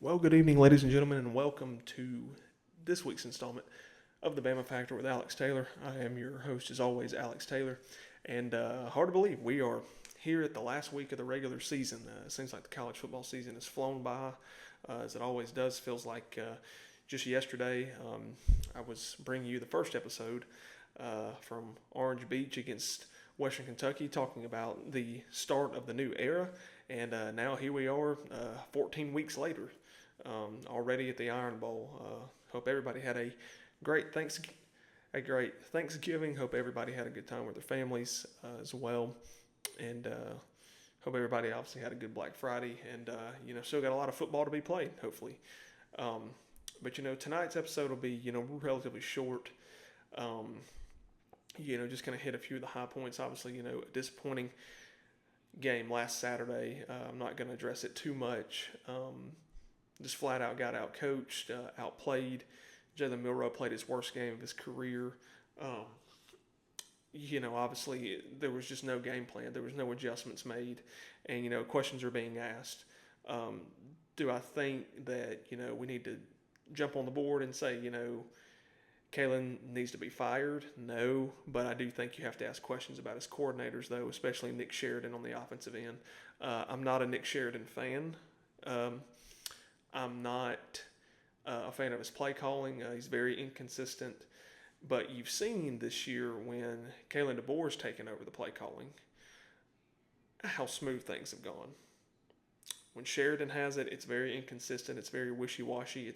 Well, good evening, ladies and gentlemen, and welcome to this week's installment of the Bama Factor with Alex Taylor. I am your host, as always, Alex Taylor, and hard to believe we are here at the last week of the regular season. It seems like the college football season has flown by, as it always does. Feels like just yesterday I was bringing you the first episode from Orange Beach against Western Kentucky, talking about the start of the new era, and now here we are, 14 weeks later, already at the Iron Bowl. Hope everybody had a great Thanksgiving. Hope everybody had a good time with their families as well, and hope everybody obviously had a good Black Friday, and still got a lot of football to be played. Hopefully, but tonight's episode will be relatively short. Just kind of hit a few of the high points. Obviously, a disappointing game last Saturday. I'm not going to address it too much. Just flat out got out coached, outplayed. Jalen Milroe played his worst game of his career. Obviously there was just no game plan. There was no adjustments made, and questions are being asked. Do I think that we need to jump on the board and say Kalen needs to be fired? No, but I do think you have to ask questions about his coordinators, though, especially Nick Sheridan on the offensive end. I'm not a Nick Sheridan fan. I'm not a fan of his play calling. He's very inconsistent. But you've seen this year when Kalen DeBoer's taken over the play calling, how smooth things have gone. When Sheridan has it, it's very inconsistent. It's very wishy-washy.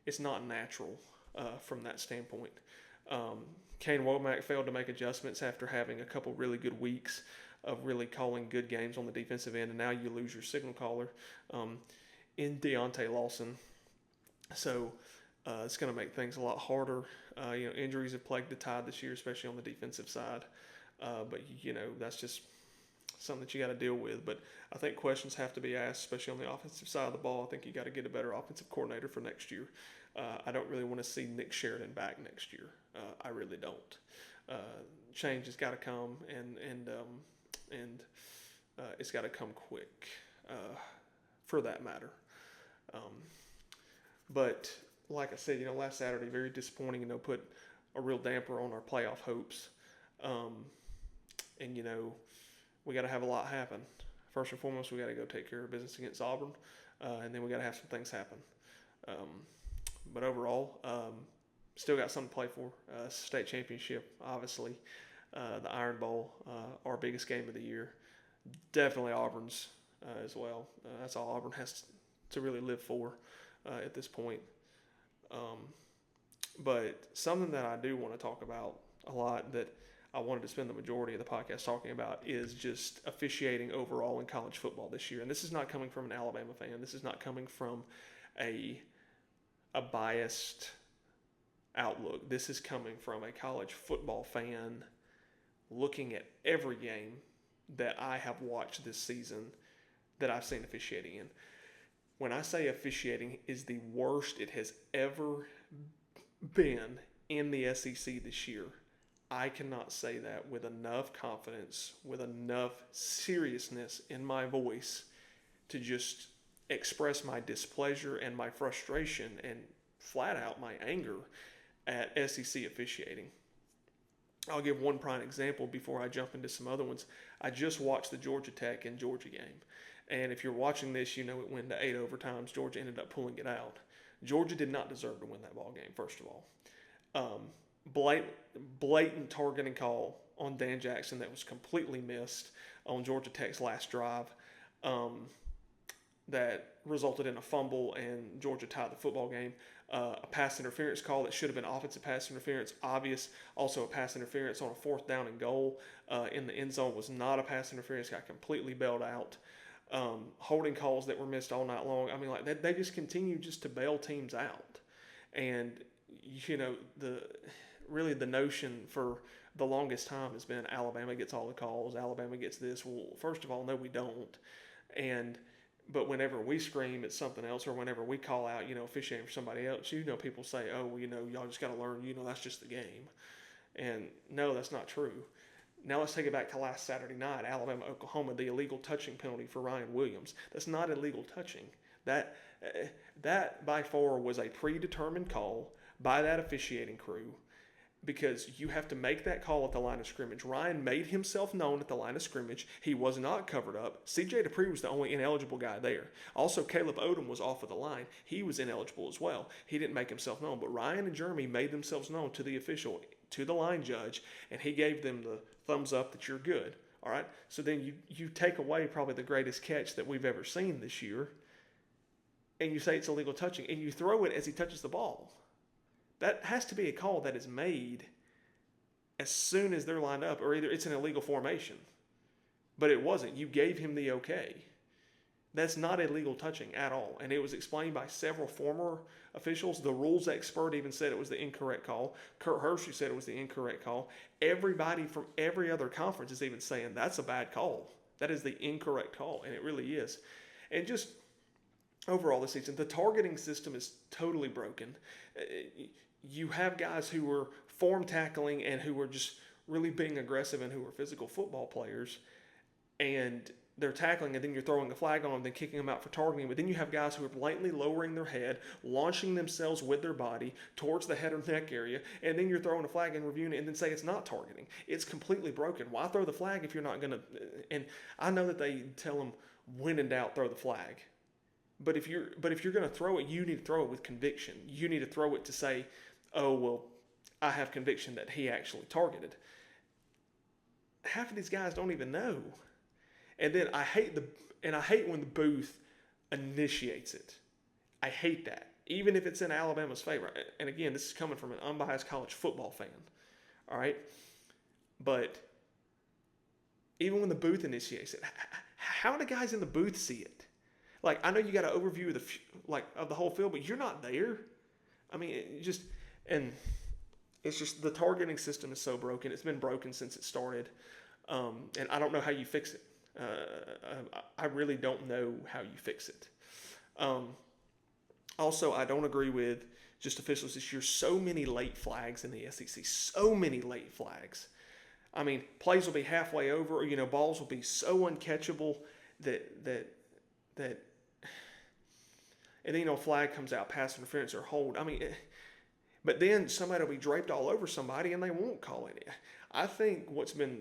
It's not natural from that standpoint. Kane Womack failed to make adjustments after having a couple really good weeks of really calling good games on the defensive end, and now you lose your signal caller in Deontay Lawson. So it's going to make things a lot harder. Injuries have plagued the Tide this year, especially on the defensive side. But that's just something that you got to deal with. But I think questions have to be asked, especially on the offensive side of the ball. I think you got to get a better offensive coordinator for next year. I don't really want to see Nick Sheridan back next year. I really don't. Change has got to come, and it's got to come quick, for that matter. But like I said, last Saturday, very disappointing. Put a real damper on our playoff hopes. And we got to have a lot happen. First and foremost, we got to go take care of business against Auburn, and then we got to have some things happen. But overall, still got something to play for. State championship, obviously. The Iron Bowl, our biggest game of the year. Definitely Auburn's as well. That's all Auburn has to really live for at this point. But something that I do want to talk about a lot, that I wanted to spend the majority of the podcast talking about, is just officiating overall in college football this year. And this is not coming from an Alabama fan. This is not coming from a biased outlook. This is coming from a college football fan looking at every game that I have watched this season that I've seen officiating in. When I say officiating is the worst it has ever been in the SEC this year, I cannot say that with enough confidence, with enough seriousness in my voice to just express my displeasure and my frustration and flat out my anger at SEC officiating. I'll give one prime example before I jump into some other ones. I just watched the Georgia Tech and Georgia game. And if you're watching this, it went to 8 overtimes. Georgia ended up pulling it out. Georgia did not deserve to win that ball game, first of all. Blatant targeting call on Dan Jackson that was completely missed on Georgia Tech's last drive. That resulted in a fumble, and Georgia tied the football game. A pass interference call that should have been offensive pass interference, obvious. Also a pass interference on a 4th down and goal in the end zone was not a pass interference, got completely bailed out. Holding calls that were missed all night long. I mean, they just continue just to bail teams out. And, the notion for the longest time has been Alabama gets all the calls, Alabama gets this. Well, first of all, no, we don't. But whenever we scream, it's something else, or whenever we call out, officiating for somebody else, people say, oh, well, y'all just got to learn, that's just the game. And no, that's not true. Now let's take it back to last Saturday night, Alabama, Oklahoma, the illegal touching penalty for Ryan Williams. That's not illegal touching. That that by far was a predetermined call by that officiating crew, because you have to make that call at the line of scrimmage. Ryan made himself known at the line of scrimmage. He was not covered up. C.J. Dupree was the only ineligible guy there. Also, Caleb Odom was off of the line. He was ineligible as well. He didn't make himself known. But Ryan and Jeremy made themselves known to the official, to the line judge, and he gave them the thumbs up that you're good. All right? So then you take away probably the greatest catch that we've ever seen this year, and you say it's illegal touching, and you throw it as he touches the ball. That has to be a call that is made as soon as they're lined up, or either it's an illegal formation. But it wasn't. You gave him the okay. That's not illegal touching at all. And it was explained by several former officials. The rules expert even said it was the incorrect call. Kurt Hershey said it was the incorrect call. Everybody from every other conference is even saying that's a bad call. That is the incorrect call, and it really is. And just overall this season, the targeting system is totally broken. You have guys who are form tackling and who are just really being aggressive and who are physical football players, and they're tackling, and then you're throwing a flag on them, then kicking them out for targeting. But then you have guys who are blatantly lowering their head, launching themselves with their body towards the head or neck area, and then you're throwing a flag and reviewing it and then say it's not targeting. It's completely broken. Why throw the flag if you're not going to? And I know that they tell them, when in doubt, throw the flag. But if you're going to throw it, you need to throw it with conviction. You need to throw it to say, oh, well, I have conviction that he actually targeted. Half of these guys don't even know. And then I hate when the booth initiates it. I hate that. Even if it's in Alabama's favor. And again, this is coming from an unbiased college football fan. All right? But even when the booth initiates it, how do guys in the booth see it? Like, I know you got an overview of the whole field, but you're not there. I mean, it's just the targeting system is so broken. It's been broken since it started, and I don't know how you fix it. I really don't know how you fix it. Also, I don't agree with just officials this year. So many late flags in the SEC. So many late flags. I mean, plays will be halfway over. Or, balls will be so uncatchable that. And then, a flag comes out, pass interference or hold. I mean, but then somebody will be draped all over somebody and they won't call it. I think what's been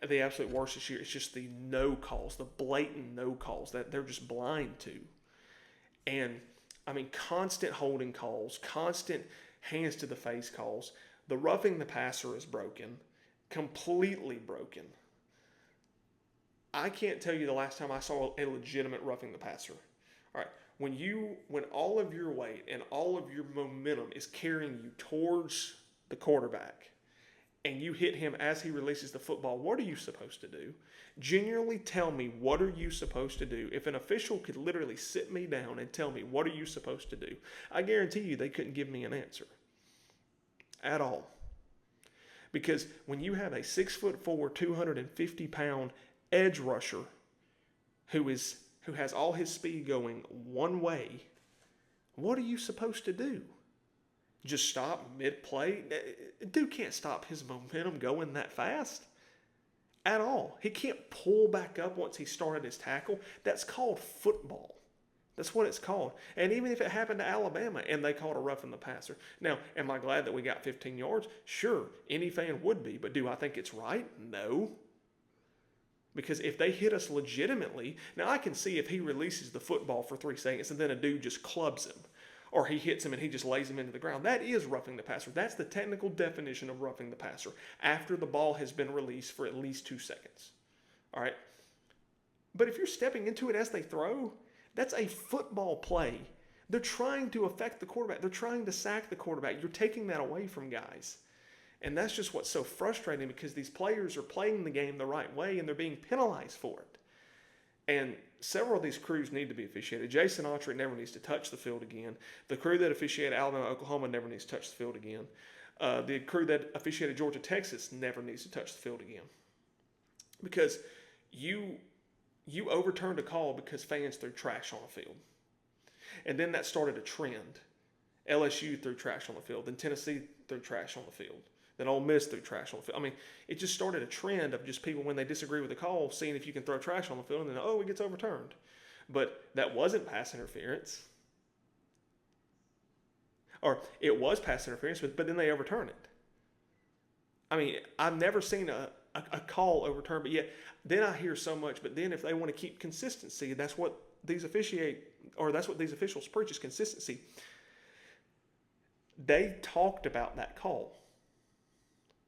the absolute worst this year is just the no calls, the blatant no calls that they're just blind to. And, I mean, constant holding calls, constant hands to the face calls. The roughing the passer is broken, completely broken. I can't tell you the last time I saw a legitimate roughing the passer. All right. When all of your weight and all of your momentum is carrying you towards the quarterback and you hit him as he releases the football, what are you supposed to do? Genuinely tell me, what are you supposed to do? If an official could literally sit me down and tell me, what are you supposed to do? I guarantee you they couldn't give me an answer at all. Because when you have a 6'4", 250-pound edge rusher who has all his speed going one way, what are you supposed to do? Just stop mid-play? Dude can't stop his momentum going that fast at all. He can't pull back up once he started his tackle. That's called football. That's what it's called. And even if it happened to Alabama and they called a roughing the passer. Now, am I glad that we got 15 yards? Sure, any fan would be. But do I think it's right? No. Because if they hit us legitimately, now I can see if he releases the football for 3 seconds and then a dude just clubs him, or he hits him and he just lays him into the ground. That is roughing the passer. That's the technical definition of roughing the passer after the ball has been released for at least 2 seconds. All right? But if you're stepping into it as they throw, that's a football play. They're trying to affect the quarterback. They're trying to sack the quarterback. You're taking that away from guys. And that's just what's so frustrating, because these players are playing the game the right way and they're being penalized for it. And several of these crews need to be officiated. Jason Autry never needs to touch the field again. The crew that officiated Alabama, Oklahoma never needs to touch the field again. The crew that officiated Georgia, Texas never needs to touch the field again. Because you overturned a call because fans threw trash on the field. And then that started a trend. LSU threw trash on the field. Then Tennessee threw trash on the field. Then Ole Miss threw trash on the field. I mean, it just started a trend of just people, when they disagree with the call, seeing if you can throw trash on the field, and then, it gets overturned. But that wasn't pass interference. Or it was pass interference, but then they overturn it. I mean, I've never seen a call overturned, but yet then I hear so much. But then if they want to keep consistency, that's what these officials preach, is consistency. They talked about that call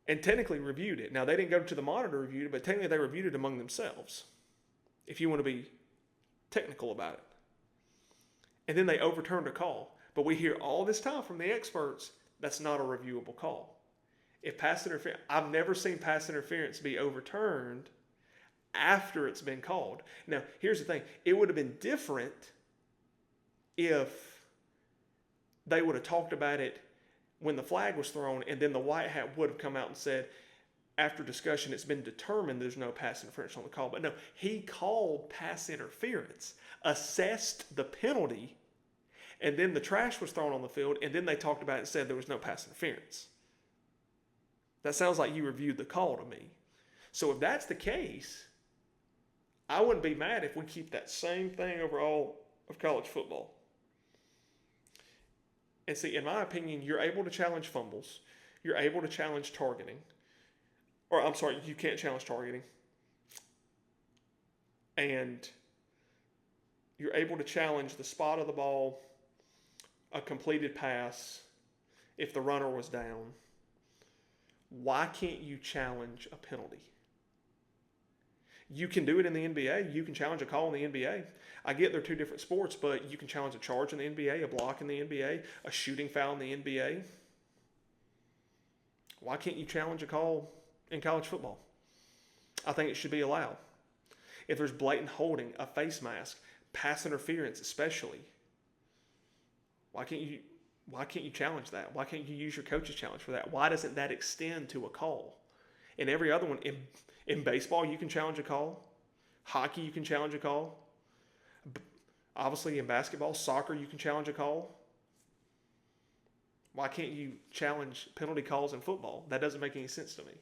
and technically reviewed it. Now, they didn't go to the monitor to review it, but technically they reviewed it among themselves, if you want to be technical about it. And then they overturned a call. But we hear all this time from the experts, that's not a reviewable call. If pass interference, I've never seen pass interference be overturned after it's been called. Now, here's the thing. It would have been different if they would have talked about it when the flag was thrown, and then the white hat would have come out and said, after discussion, it's been determined there's no pass interference on the call. But no, he called pass interference, assessed the penalty, and then the trash was thrown on the field, and then they talked about it and said there was no pass interference. That sounds like you reviewed the call to me. So if that's the case, I wouldn't be mad if we keep that same thing over all of college football. And see, in my opinion, you're able to challenge fumbles. You're able to challenge targeting. Or, I'm sorry, you can't challenge targeting. And you're able to challenge the spot of the ball, a completed pass, if the runner was down. Why can't you challenge a penalty? You can do it in the NBA. You can challenge a call in the NBA. I get they're two different sports, but you can challenge a charge in the NBA, a block in the NBA, a shooting foul in the NBA. Why can't you challenge a call in college football? I think it should be allowed. If there's blatant holding, a face mask, pass interference especially, why can't you challenge that? Why can't you use your coach's challenge for that? Why doesn't that extend to a call? In every other one, in baseball, you can challenge a call. Hockey, you can challenge a call. Obviously, in basketball, soccer, you can challenge a call. Why can't you challenge penalty calls in football? That doesn't make any sense to me.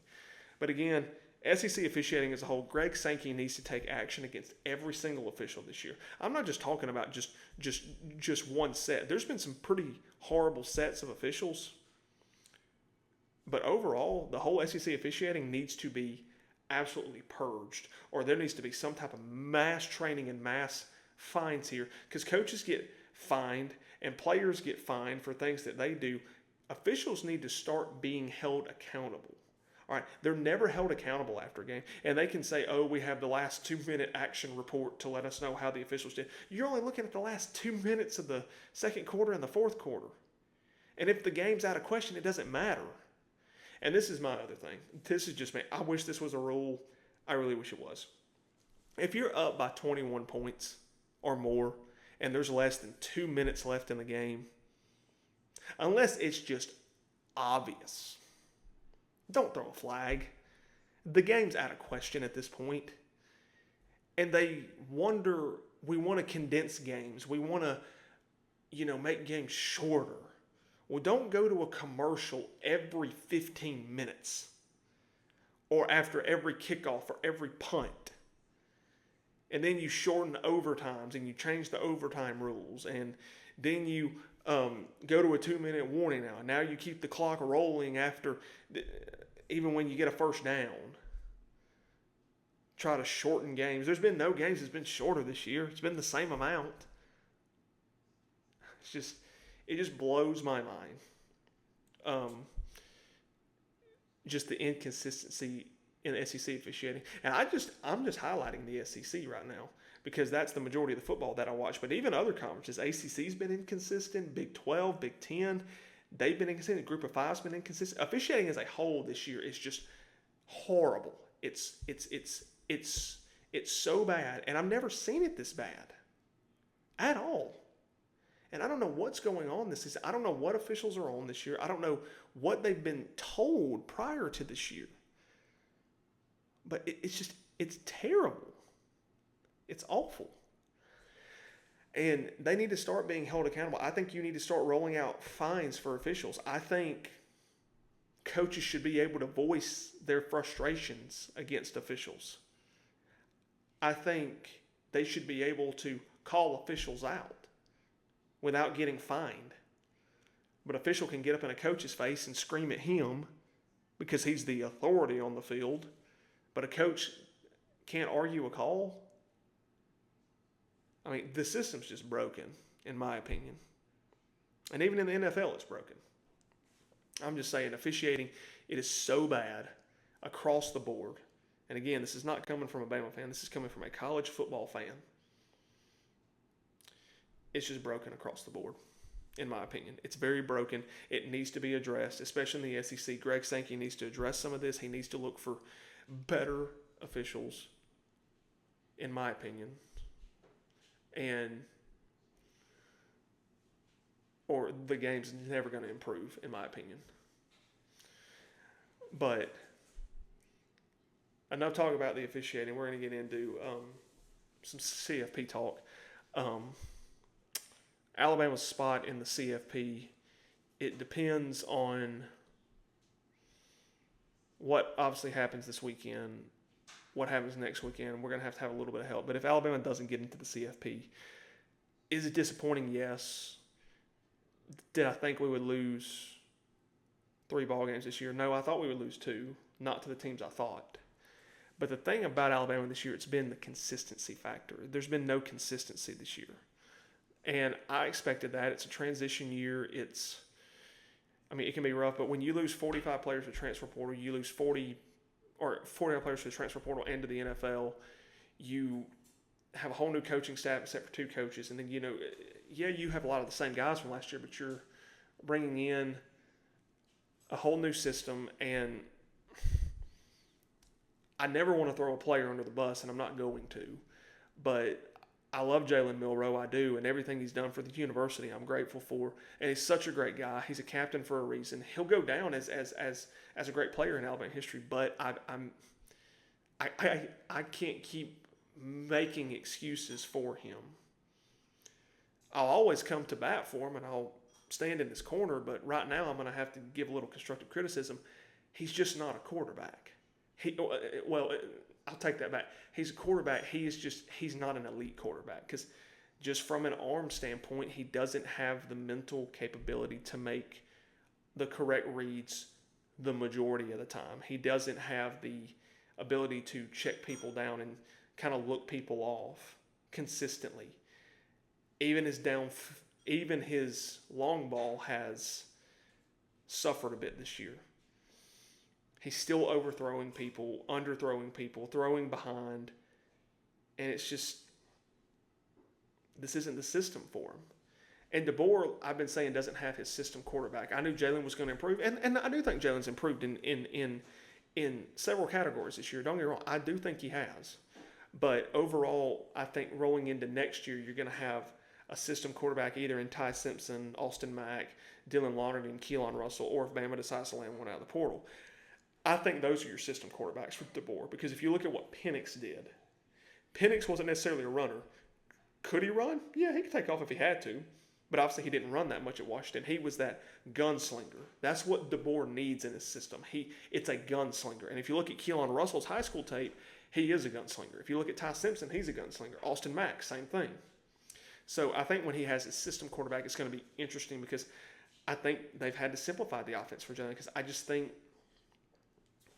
But again, SEC officiating as a whole, Greg Sankey needs to take action against every single official this year. I'm not just talking about just one set. There's been some pretty horrible sets of officials. But overall, the whole SEC officiating needs to be absolutely purged, or there needs to be some type of mass training and mass fines here, because coaches get fined and players get fined for things that they do. Officials need to start being held accountable. All right, they're never held accountable after a game, and they can say, we have the last 2-minute action report to let us know how the officials did. You're only looking at the last 2 minutes of the second quarter and the fourth quarter. And if the game's out of question, it doesn't matter. And this is my other thing. This is just me. I wish this was a rule. I really wish it was. If you're up by 21 points or more, and there's less than 2 minutes left in the game, unless it's just obvious, don't throw a flag. The game's out of question at this point. And we want to condense games. We want to, make games shorter. Well, don't go to a commercial every 15 minutes or after every kickoff or every punt. And then you shorten the overtimes and you change the overtime rules. And then you go to a 2-minute warning now. Now you keep the clock rolling even when you get a first down. Try to shorten games. There's been no games that's been shorter this year. It's been the same amount. It just blows my mind. Just the inconsistency in the SEC officiating. And I'm just highlighting the SEC right now because that's the majority of the football that I watch. But even other conferences, ACC's been inconsistent, Big 12, Big 10, they've been inconsistent. Group of Five's been inconsistent. Officiating as a whole this year is just horrible. It's so bad, and I've never seen it this bad at all. And I don't know what's going on this season. I don't know what officials are on this year. I don't know what they've been told prior to this year. But it's terrible. It's awful. And they need to start being held accountable. I think you need to start rolling out fines for officials. I think coaches should be able to voice their frustrations against officials. I think they should be able to call officials out without getting fined. But an official can get up in a coach's face and scream at him because he's the authority on the field. But a coach can't argue a call. I mean, the system's just broken, in my opinion. And even in the NFL, it's broken. I'm just saying, officiating, it is so bad across the board. And again, this is not coming from a Bama fan. This is coming from a college football fan. It's just broken across the board, in my opinion. It's very broken. It needs to be addressed, especially in the SEC. Greg Sankey needs to address some of this. He needs to look for better officials, in my opinion. Or the game's never going to improve, in my opinion. But enough talk about the officiating. We're going to get into some CFP talk. Alabama's spot in the CFP, it depends on what obviously happens this weekend, what happens next weekend. We're going to have a little bit of help. But if Alabama doesn't get into the CFP, is it disappointing? Yes. Did I think we would lose 3 ball games this year? No, I thought we would lose 2, not to the teams I thought. But the thing about Alabama this year, it's been the consistency factor. There's been no consistency this year. And I expected that. It's a transition year. It can be rough, but when you lose 45 players to the transfer portal, you lose 40 players to the transfer portal and to the NFL, you have a whole new coaching staff except for 2 coaches. And then, you have a lot of the same guys from last year, but you're bringing in a whole new system. And I never want to throw a player under the bus, and I'm not going to. But I love Jalen Milroe, I do, and everything he's done for the university I'm grateful for. And he's such a great guy. He's a captain for a reason. He'll go down as a great player in Alabama history, but I can't keep making excuses for him. I'll always come to bat for him, and I'll stand in his corner, but right now I'm going to have to give a little constructive criticism. He's just not a quarterback. I'll take that back. He's a quarterback. He's not an elite quarterback because just from an arm standpoint, he doesn't have the mental capability to make the correct reads the majority of the time. He doesn't have the ability to check people down and kind of look people off consistently. Even his long ball has suffered a bit this year. He's still overthrowing people, underthrowing people, throwing behind. And it's just, this isn't the system for him. And DeBoer, I've been saying, doesn't have his system quarterback. I knew Jalen was going to improve. And I do think Jalen's improved in several categories this year. Don't get me wrong. I do think he has. But overall, I think rolling into next year, you're going to have a system quarterback either in Ty Simpson, Austin Mack, Dylan Lonergan, and Keelan Russell, or if Bama decides to land one out of the portal. I think those are your system quarterbacks for DeBoer, because if you look at what Penix did, Penix wasn't necessarily a runner. Could he run? Yeah, he could take off if he had to, but obviously he didn't run that much at Washington. He was that gunslinger. That's what DeBoer needs in his system. It's a gunslinger. And if you look at Keelan Russell's high school tape, he is a gunslinger. If you look at Ty Simpson, he's a gunslinger. Austin Mack, same thing. So I think when he has his system quarterback, it's going to be interesting because I think they've had to simplify the offense for Jalen, because I just think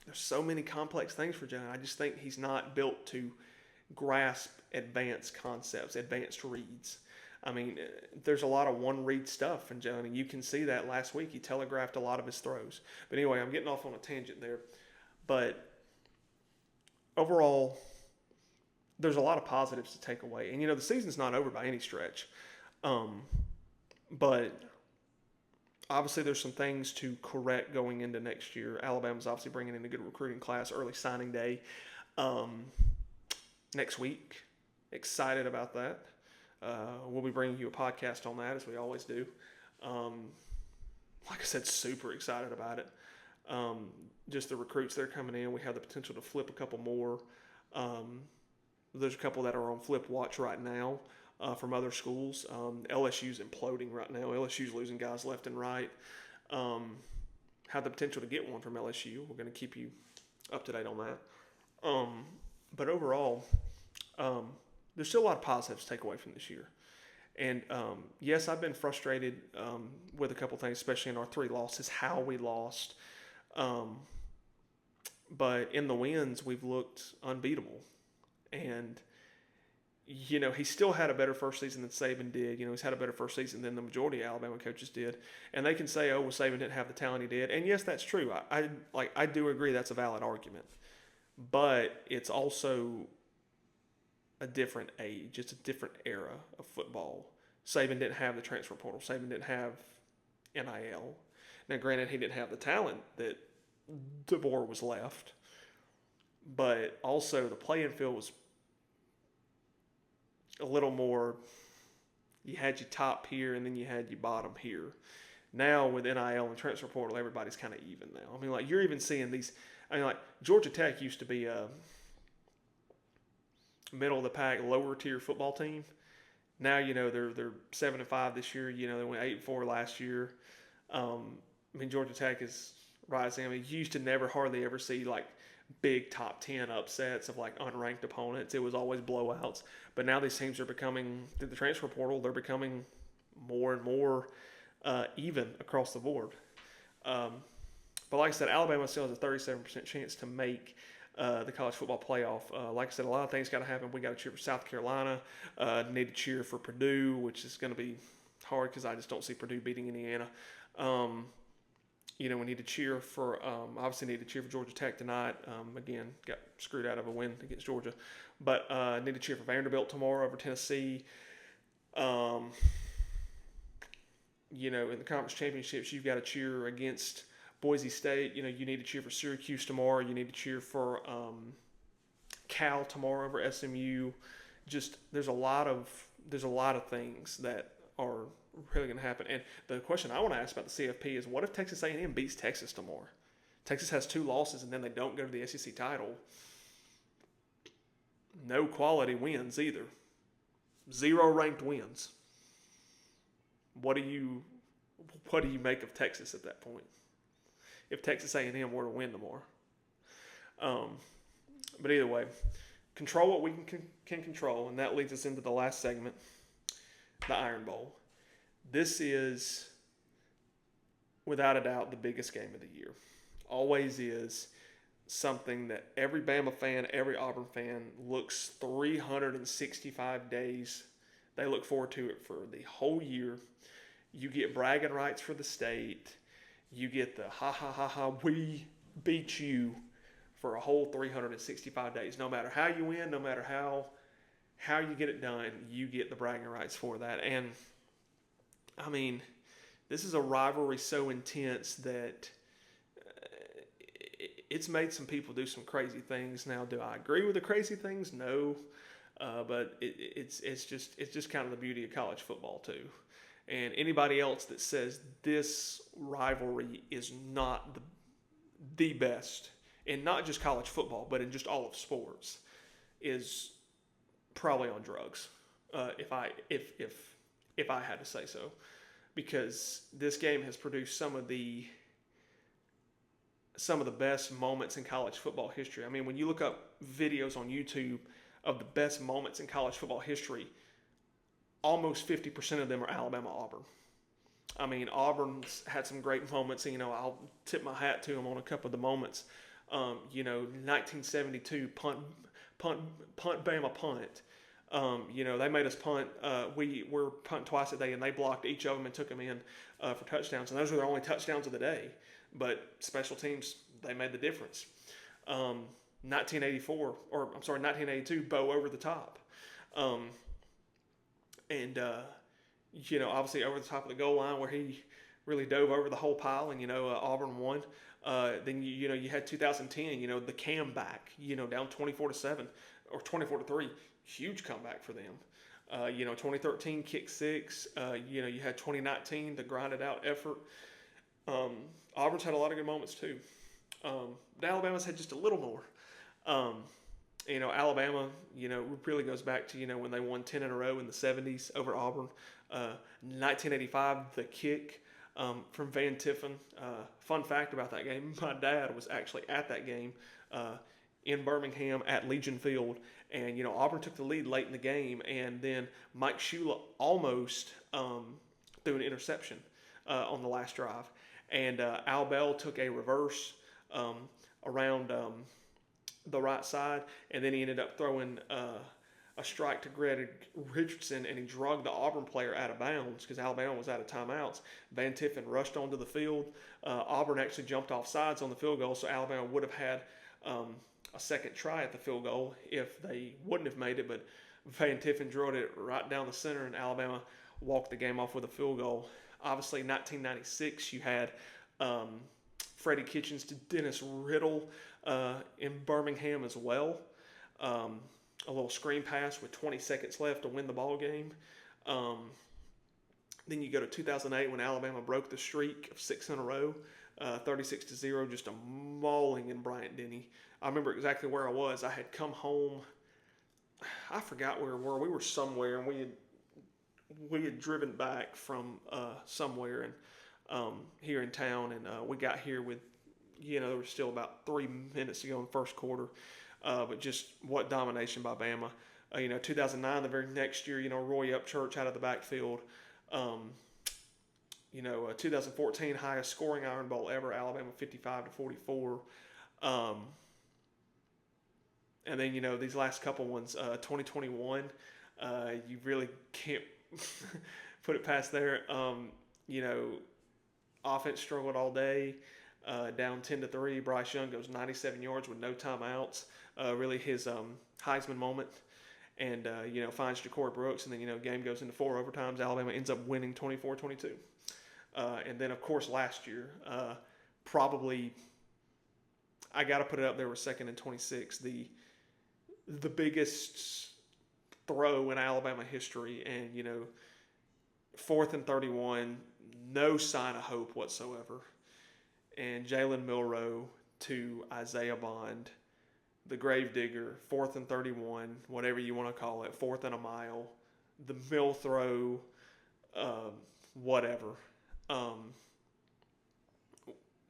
there's so many complex things for Jalen. I just think he's not built to grasp advanced concepts, advanced reads. I mean, there's a lot of one-read stuff in Jalen, and you can see that last week. He telegraphed a lot of his throws. But anyway, I'm getting off on a tangent there. But overall, there's a lot of positives to take away. And, the season's not over by any stretch. But obviously, there's some things to correct going into next year. Alabama's obviously bringing in a good recruiting class, early signing day next week. Excited about that. We'll be bringing you a podcast on that, as we always do. Like I said, super excited about it. Just the recruits that are coming in. We have the potential to flip a couple more. There's a couple that are on flip watch right now. From other schools. LSU's imploding right now. LSU's losing guys left and right. have the potential to get one from LSU. We're going to keep you up to date on that. But overall, there's still a lot of positives to take away from this year. And yes, I've been frustrated with a couple things, especially in our 3 losses, how we lost. But in the wins, we've looked unbeatable. And, he still had a better first season than Saban did. He's had a better first season than the majority of Alabama coaches did. And they can say, oh, well, Saban didn't have the talent he did. And yes, that's true. I do agree that's a valid argument. But it's also a different age. It's a different era of football. Saban didn't have the transfer portal. Saban didn't have NIL. Now, granted, he didn't have the talent that DeBoer was left, but also the playing field was a little more. You had your top here, and then you had your bottom here. Now with NIL and transfer portal, everybody's kind of even now. I mean, like, you're even seeing these. I mean, like, Georgia Tech used to be a middle of the pack, lower tier football team. Now, they're 7-5 this year. They went 8-4 last year. Georgia Tech is rising. You used to never hardly ever see like big top 10 upsets of like unranked opponents. It was always blowouts. But now these teams are becoming, through the transfer portal, they're becoming more and more even across the board. But like I said, Alabama still has a 37% chance to make the college football playoff. Like I said, a lot of things got to happen. We got to cheer for South Carolina. Need to cheer for Purdue, which is going to be hard because I just don't see Purdue beating Indiana. We need to cheer for, obviously need to cheer for Georgia Tech tonight. Again, got screwed out of a win against Georgia. But need to cheer for Vanderbilt tomorrow over Tennessee. In the conference championships, you've got to cheer against Boise State. You need to cheer for Syracuse tomorrow. You need to cheer for Cal tomorrow over SMU. Just there's a lot of things that are really going to happen. And the question I want to ask about the CFP is, what if Texas A&M beats Texas tomorrow? Texas has 2 losses and then they don't go to the SEC title. No quality wins either. 0 ranked wins. What do you make of Texas at that point? If Texas A&M were to win tomorrow. But either way, control what we can control, and that leads us into the last segment, the Iron Bowl. This is, without a doubt, the biggest game of the year. Always is something that every Bama fan, every Auburn fan looks 365 days. They look forward to it for the whole year. You get bragging rights for the state. You get the we beat you for a whole 365 days. No matter how you win, no matter how you get it done, you get the bragging rights for that. And this is a rivalry so intense that it's made some people do some crazy things. Now, do I agree with the crazy things? No, but it's just kind of the beauty of college football too. And anybody else that says this rivalry is not the best, and not just college football, but in just all of sports, is probably on drugs. If I had to say so, because this game has produced some of the best moments in college football history. When you look up videos on YouTube of the best moments in college football history, almost 50% of them are Alabama-Auburn. Auburn's had some great moments. I'll tip my hat to them on a couple of the moments. 1972 punt Bama punt. They made us punt. We were punting twice a day, and they blocked each of them and took them in for touchdowns. And those were their only touchdowns of the day. But special teams, they made the difference. 1982, Bo over the top. Obviously over the top of the goal line where he really dove over the whole pile, and Auburn won. Then you had 2010, the comeback, down 24-7 or 24-3, huge comeback for them. 2013 kick 6. You had 2019, the grinded out effort. Auburn's had a lot of good moments too. Alabama's had just a little more. Alabama, really goes back to, when they won 10 in a row in the 70s over Auburn. 1985, the kick. from Van Tiffen. Fun fact about that game: my dad was actually at that game in Birmingham at Legion Field, and Auburn took the lead late in the game, and then Mike Shula almost threw an interception on the last drive, and Al Bell took a reverse around the right side, and then he ended up throwing a strike to Greg Richardson, and he drugged the Auburn player out of bounds because Alabama was out of timeouts. Van Tiffen rushed onto the field. Auburn actually jumped off sides on the field goal, so Alabama would have had a second try at the field goal if they wouldn't have made it, but Van Tiffen drilled it right down the center, and Alabama walked the game off with a field goal. Obviously, 1996, you had Freddie Kitchens to Dennis Riddle in Birmingham as well. A little screen pass with 20 seconds left to win the ball game. Then you go to 2008 when Alabama broke the streak of 6 in a row, 36-0, just a mauling in Bryant-Denny. I remember exactly where I was. I had come home. I forgot where we were. We were somewhere, and we had driven back from somewhere and here in town, and we got here with, there was still about 3 minutes to go in the first quarter. But just what domination by Bama. 2009, the very next year, Roy Upchurch out of the backfield. 2014, highest scoring Iron Bowl ever, Alabama 55-44. And then, these last couple ones, 2021, you really can't put it past there. Offense struggled all day. Down 10-3, Bryce Young goes 97 yards with no timeouts. Really his Heisman moment, and finds Ja'Cory Brooks, and then game goes into 4 overtimes. Alabama ends up winning 24-22. And then of course last year, probably I got to put it up there with 2nd and 26, the biggest throw in Alabama history, and 4th and 31, no sign of hope whatsoever. And Jalen Milroe to Isaiah Bond, the gravedigger, 4th and 31, whatever you want to call it, 4th and a mile, the mill throw, whatever.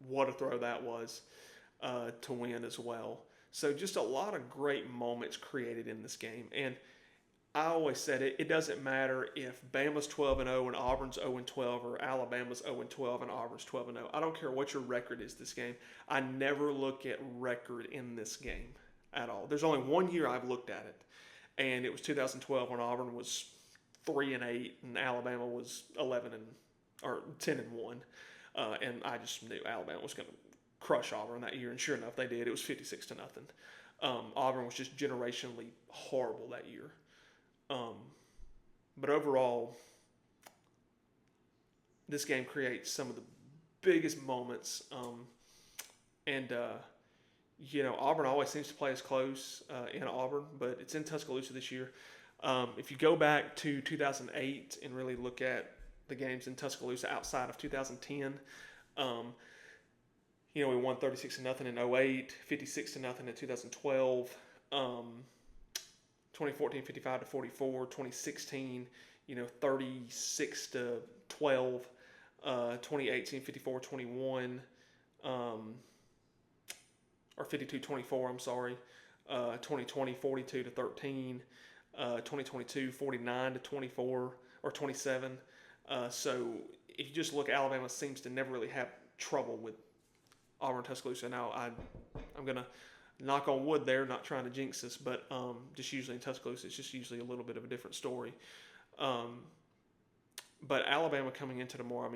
What a throw that was to win as well. So just a lot of great moments created in this game. And I always said it doesn't matter if Bama's 12-0 and Auburn's 0-12, or Alabama's 0-12 and Auburn's 12-0. I don't care what your record is this game. I never look at record in this game at all. There's only one year I've looked at it, and it was 2012 when Auburn was 3-8 and Alabama was 10-1, and I just knew Alabama was going to crush Auburn that year, and sure enough, they did. It was 56-0. Auburn was just generationally horrible that year. But overall, this game creates some of the biggest moments. Auburn always seems to play us close in Auburn, but it's in Tuscaloosa this year. If you go back to 2008 and really look at the games in Tuscaloosa outside of 2010, we won 36-0 in 08, 56-0 in 2012. 2014, 55-44, 2016, 36-12, 2018, 54-21, or 52-24, I'm sorry, 2020, 42-13, 2022, 49-24, or 27. So if you just look, Alabama seems to never really have trouble with Auburn, Tuscaloosa. Now, I'm going to knock on wood there, not trying to jinx this, but just usually in Tuscaloosa, it's just usually a little bit of a different story. But Alabama coming into tomorrow,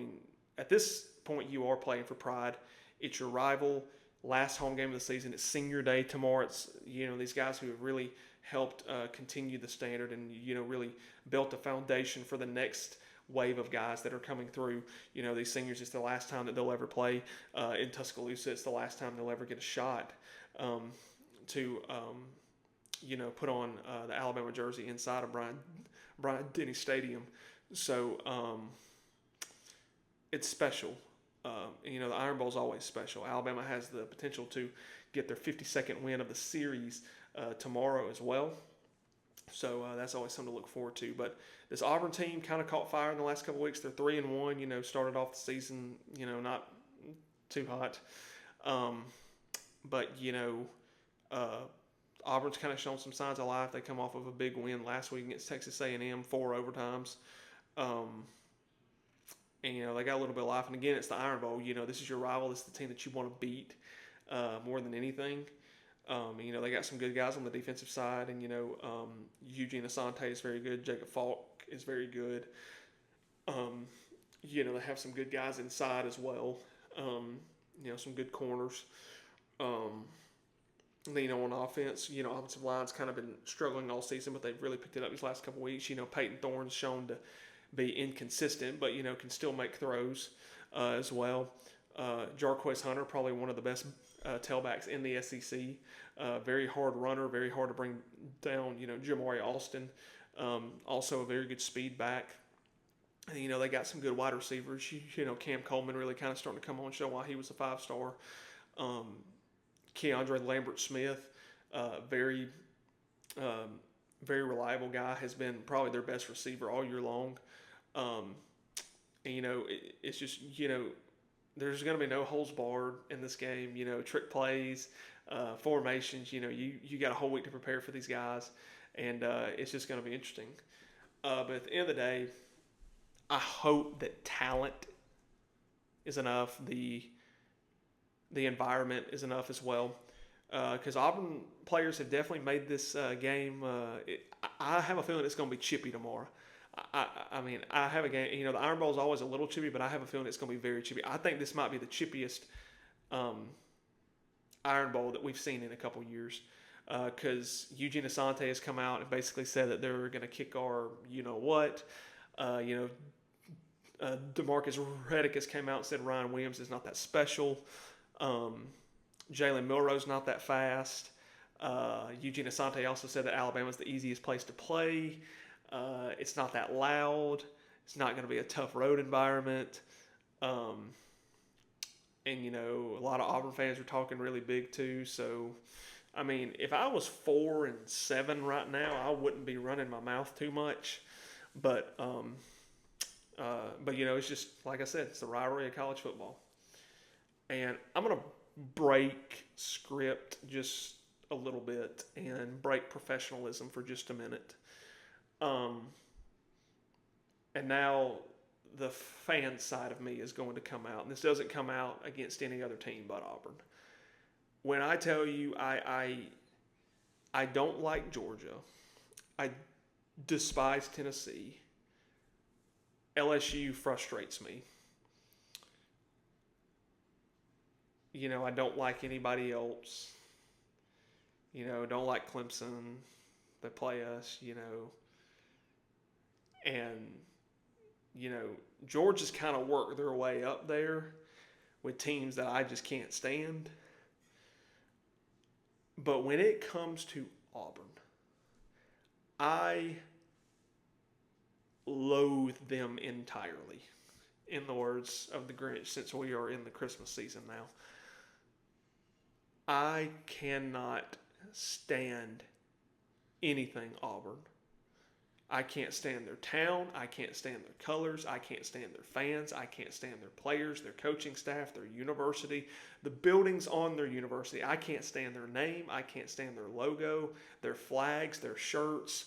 at this point, you are playing for pride. It's your rival, last home game of the season. It's senior day tomorrow. It's, these guys who have really helped continue the standard and, really built a foundation for the next wave of guys that are coming through. These seniors, it's the last time that they'll ever play in Tuscaloosa. It's the last time they'll ever get a shot to put on the Alabama jersey inside of Bryant-Denny Stadium. So it's special. The Iron Bowl is always special. Alabama has the potential to get their 52nd win of the series tomorrow as well. So that's always something to look forward to. But this Auburn team kind of caught fire in the last couple of weeks. They're 3-1. Started off the season, not too hot. Um, but uh, Auburn's kind of shown some signs of life. They come off of a big win last week against Texas A&M, 4 overtimes. Um, and they got a little bit of life. And again, it's the Iron Bowl. This is your rival. This is the team that you want to beat more than anything. They got some good guys on the defensive side, and Eugene Asante is very good. Jacob Falk is very good. They have some good guys inside as well. Some good corners. On offense, offensive line's kind of been struggling all season, but they've really picked it up these last couple of weeks. Peyton Thorne's shown to be inconsistent, but can still make throws as well. Jarquez Hunter, probably one of the best tailbacks in the SEC. Very hard runner, very hard to bring down. Jamari Alston, also a very good speed back. And, they got some good wide receivers. Cam Coleman really kind of starting to come on, show why he was a 5-star. Keandre Lambert-Smith, very reliable guy, has been probably their best receiver all year long. It's just, there's going to be no holes barred in this game. Trick plays, formations. You got a whole week to prepare for these guys, and it's just going to be interesting. But at the end of the day, I hope that talent is enough. The environment is enough as well, because Auburn players have definitely made this game. I have a feeling it's going to be chippy tomorrow. I have a game. The Iron Bowl is always a little chippy, but I have a feeling it's going to be very chippy. I think this might be the chippiest Iron Bowl that we've seen in a couple years, because Eugene Asante has come out and basically said that they're going to kick our what. DeMarcus Reddick has came out and said Ryan Williams is not that special. Jalen Milroe's not that fast. Eugene Asante also said that Alabama's the easiest place to play. It's not that loud. It's not going to be a tough road environment. And, a lot of Auburn fans are talking really big too. So, if I was 4-7 right now, I wouldn't be running my mouth too much. But it's just, like I said, it's the rivalry of college football. And I'm going to break script just a little bit and break professionalism for just a minute. And now the fan side of me is going to come out. And this doesn't come out against any other team but Auburn. When I tell you I don't like Georgia, I despise Tennessee, LSU frustrates me. I don't like anybody else. Don't like Clemson. They play us, And, Georgia's kind of worked their way up there with teams that I just can't stand. But when it comes to Auburn, I loathe them entirely, in the words of the Grinch, since we are in the Christmas season now. I cannot stand anything Auburn. I can't stand their town. I can't stand their colors. I can't stand their fans. I can't stand their players, their coaching staff, their university, the buildings on their university. I can't stand their name. I can't stand their logo, their flags, their shirts,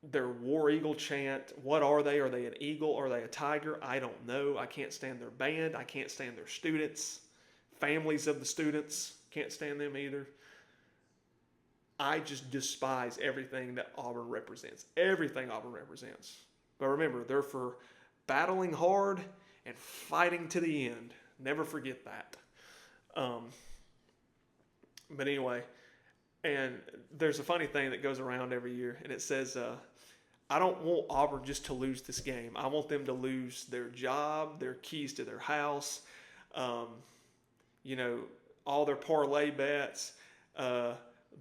their War Eagle chant. What are they? Are they an eagle? Are they a tiger? I don't know. I can't stand their band. I can't stand their students. Families of the students, can't stand them either. I just despise everything that Auburn represents. Everything Auburn represents. But remember, they're for battling hard and fighting to the end. Never forget that. But anyway, and there's a funny thing that goes around every year, and it says, I don't want Auburn just to lose this game. I want them to lose their job, their keys to their house, all their parlay bets,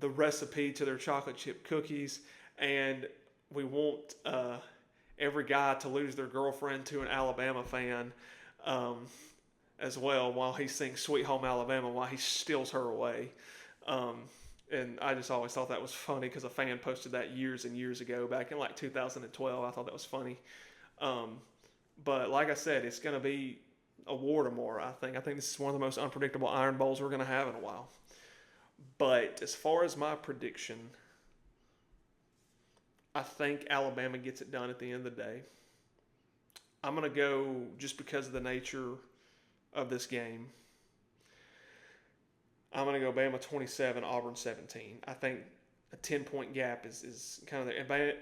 the recipe to their chocolate chip cookies, and we want every guy to lose their girlfriend to an Alabama fan as well, while he sings Sweet Home Alabama, while he steals her away. And I just always thought that was funny because a fan posted that years and years ago, back in like 2012. I thought that was funny. Um, but like I said, it's going to be a war tomorrow. I think this is one of the most unpredictable Iron Bowls we're going to have in a while. But as far as my prediction, I think Alabama gets it done at the end of the day. I'm going to go just because of the nature of this game. I'm going to go Bama 27, Auburn 17. I think a 10-point gap is kind of there.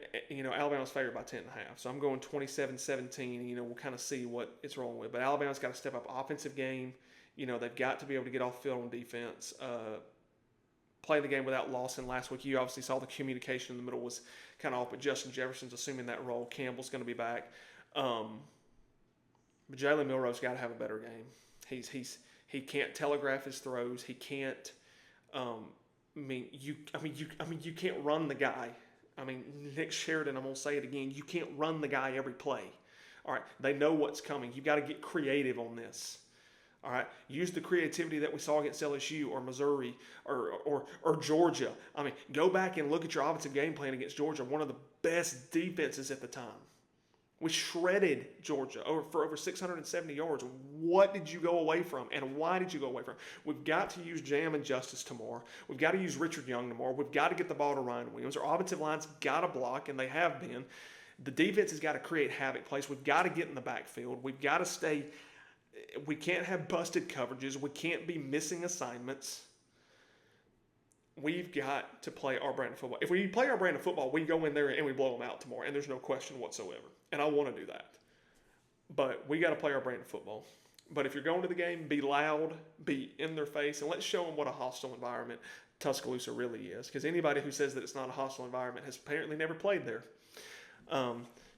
Alabama's favored by 10.5. So I'm going 27-17. We'll kind of see what it's rolling with. But Alabama's got to step up offensive game. They've got to be able to get off the field on defense. Play the game without Lawson last week. You obviously saw the communication in the middle was kind of off, but Justin Jefferson's assuming that role. Campbell's going to be back. But Jalen Milroe's got to have a better game. He can't telegraph his throws. He can't. You can't run the guy. Nick Sheridan. I'm gonna say it again. You can't run the guy every play. All right, they know what's coming. You got to get creative on this. All right, use the creativity that we saw against LSU or Missouri or Georgia. Go back and look at your offensive game plan against Georgia, one of the best defenses at the time. We shredded Georgia for over 670 yards. What did you go away from, and why did you go away from? We've got to use Jam and Justice tomorrow. We've got to use Richard Young tomorrow. We've got to get the ball to Ryan Williams. Our offensive line's got to block, and they have been. The defense has got to create havoc plays. We've got to get in the backfield. We've got to stay. We can't have busted coverages. We can't be missing assignments. We've got to play our brand of football. If we play our brand of football, we go in there and we blow them out tomorrow, and there's no question whatsoever. And I want to do that. But we got to play our brand of football. But if you're going to the game, be loud, be in their face, and let's show them what a hostile environment Tuscaloosa really is. Because anybody who says that it's not a hostile environment has apparently never played there.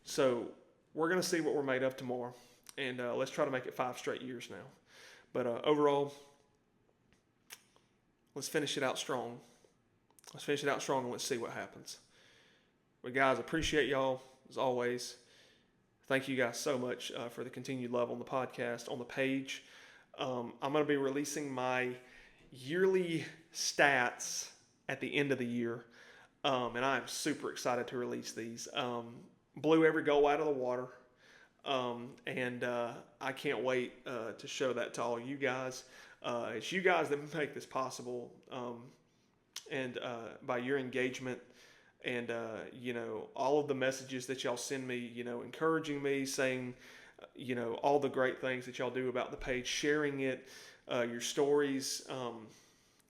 So we're going to see what we're made of tomorrow. And let's try to make it 5 straight years now. But overall, let's finish it out strong. Let's finish it out strong and let's see what happens. But guys, appreciate y'all as always. Thank you guys so much for the continued love on the podcast, on the page. I'm going to be releasing my yearly stats at the end of the year. And I'm super excited to release these. Blew every goal out of the water. And I can't wait to show that to all you guys. It's you guys that make this possible. And by your engagement and, all of the messages that y'all send me, encouraging me, saying, all the great things that y'all do about the page, sharing it, your stories,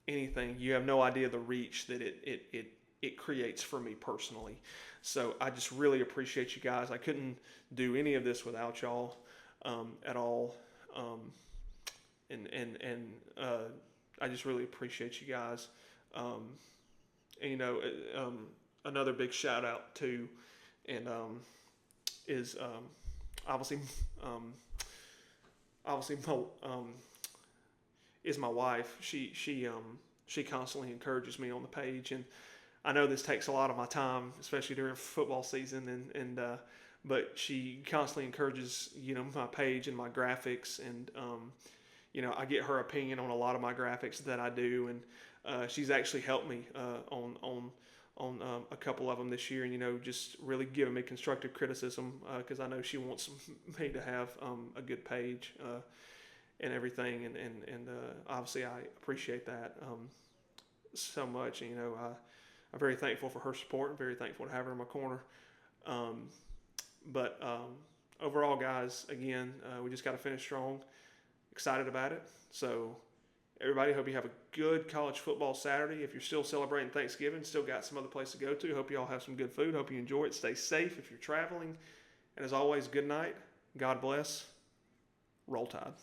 anything. You have no idea the reach that it creates for me personally. So I just really appreciate you guys. I couldn't do any of this without y'all at all. And I just really appreciate you guys. Another big shout out to, and is obviously is my wife. She constantly encourages me on the page, and I know this takes a lot of my time, especially during football season, but she constantly encourages my page and my graphics, and I get her opinion on a lot of my graphics that I do, and she's actually helped me on a couple of them this year, and just really giving me constructive criticism because I know she wants me to have a good page and everything, and obviously I appreciate that so much. I'm very thankful for her support. I'm very thankful to have her in my corner. But overall, guys, again, we just got to finish strong. Excited about it. So everybody, hope you have a good college football Saturday. If you're still celebrating Thanksgiving, still got some other place to go to. Hope you all have some good food. Hope you enjoy it. Stay safe if you're traveling. And as always, good night. God bless. Roll Tide.